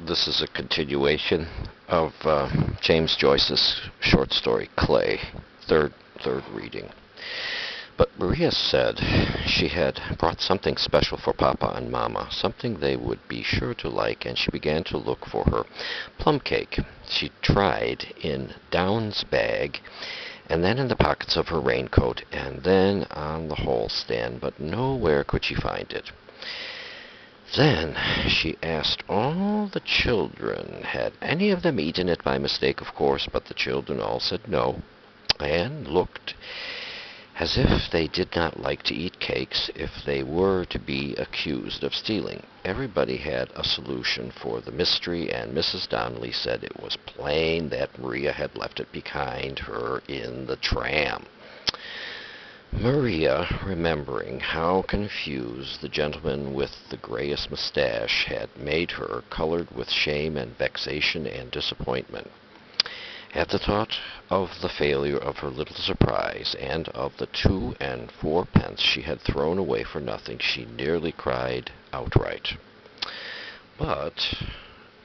This is a continuation of James Joyce's short story Clay, third reading. But Maria said she had brought something special for Papa and Mama, something they would be sure to like, and she began to look for her plum cake. She tried in Down's bag, and then in the pockets of her raincoat, and then on the hall stand, but nowhere could she find it. Then she asked all the children, had any of them eaten it by mistake, of course, but the children all said no, and looked as if they did not like to eat cakes if they were to be accused of stealing. Everybody had a solution for the mystery, and Mrs. Donnelly said it was plain that Maria had left it behind her in the tram. Maria, remembering how confused the gentleman with the grayest mustache had made her, colored with shame and vexation and disappointment. At the thought of the failure of her little surprise, and of the 2 and 4 pence she had thrown away for nothing, she nearly cried outright. But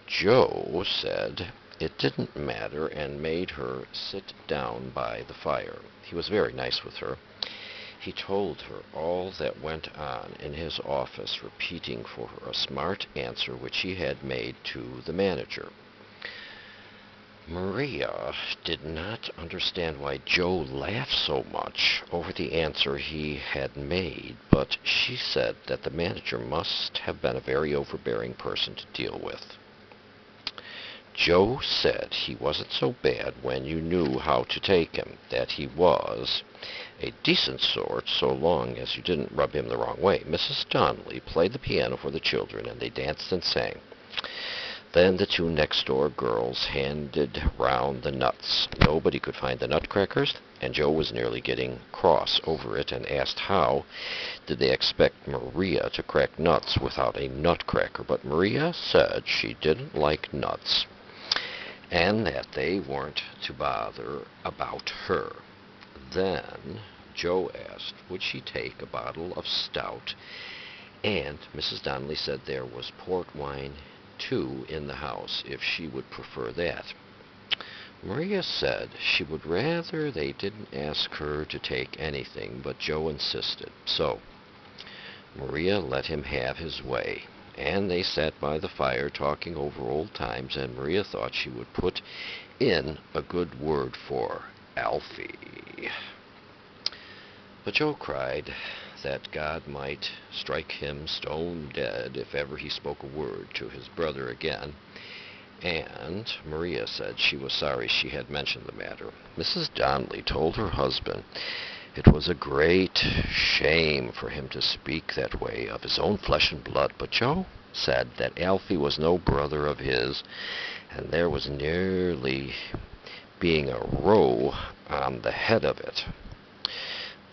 Joe said it didn't matter, and made her sit down by the fire. He was very nice with her. He told her all that went on in his office, repeating for her a smart answer which he had made to the manager. Maria did not understand why Joe laughed so much over the answer he had made, but she said that the manager must have been a very overbearing person to deal with. Joe said he wasn't so bad when you knew how to take him, that he was a decent sort so long as you didn't rub him the wrong way. Mrs. Donnelly played the piano for the children, and they danced and sang. Then the 2 next-door girls handed round the nuts. Nobody could find the nutcrackers, and Joe was nearly getting cross over it, and asked how did they expect Maria to crack nuts without a nutcracker. But Maria said she didn't like nuts, and that they weren't to bother about her. Then Joe asked would she take a bottle of stout, and Mrs. Donnelly said there was port wine too in the house if she would prefer that. Maria said she would rather they didn't ask her to take anything, but Joe insisted. So Maria let him have his way, and they sat by the fire talking over old times, and Maria thought she would put in a good word for Alfie. But Joe cried that God might strike him stone dead if ever he spoke a word to his brother again, and Maria said she was sorry she had mentioned the matter. Mrs. Donnelly told her husband it was a great shame for him to speak that way of his own flesh and blood, but Joe said that Alfie was no brother of his, and there was nearly being a row on the head of it.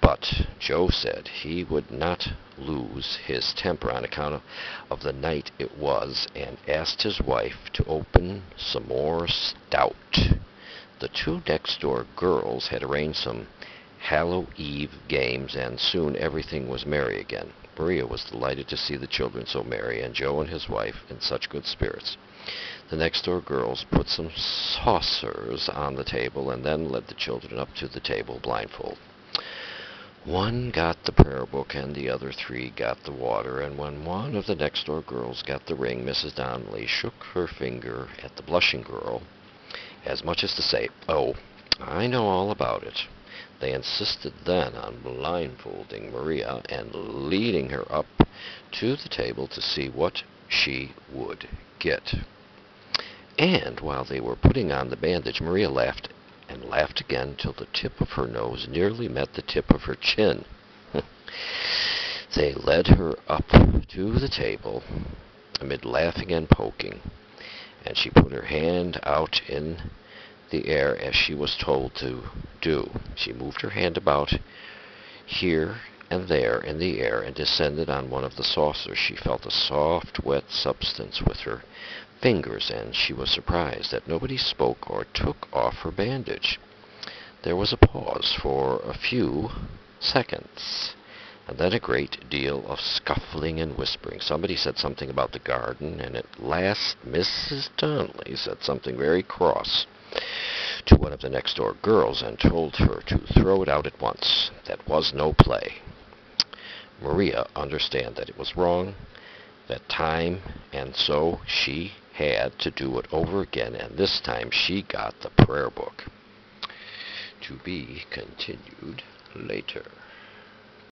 But Joe said he would not lose his temper on account of the night it was, and asked his wife to open some more stout. The 2 next-door girls had arranged some Hallow Eve games, and soon everything was merry again. Maria was delighted to see the children so merry, and Joe and his wife in such good spirits. The next-door girls put some saucers on the table, and then led the children up to the table blindfold. One got the prayer book, and the other 3 got the water, and when one of the next-door girls got the ring, Mrs. Donnelly shook her finger at the blushing girl, as much as to say, "Oh, I know all about it." They insisted then on blindfolding Maria and leading her up to the table to see what she would get. And while they were putting on the bandage, Maria laughed and laughed again till the tip of her nose nearly met the tip of her chin. They led her up to the table amid laughing and poking, and she put her hand out in the air as she was told to do. She moved her hand about here and there in the air and descended on one of the saucers. She felt a soft, wet substance with her fingers, and she was surprised that nobody spoke or took off her bandage. There was a pause for a few seconds. And then a great deal of scuffling and whispering. Somebody said something about the garden, and at last Mrs. Donnelly said something very cross to one of the next-door girls and told her to throw it out at once. That was no play. Maria understood that it was wrong, that time, and so she had to do it over again, and this time she got the prayer book. To be continued later.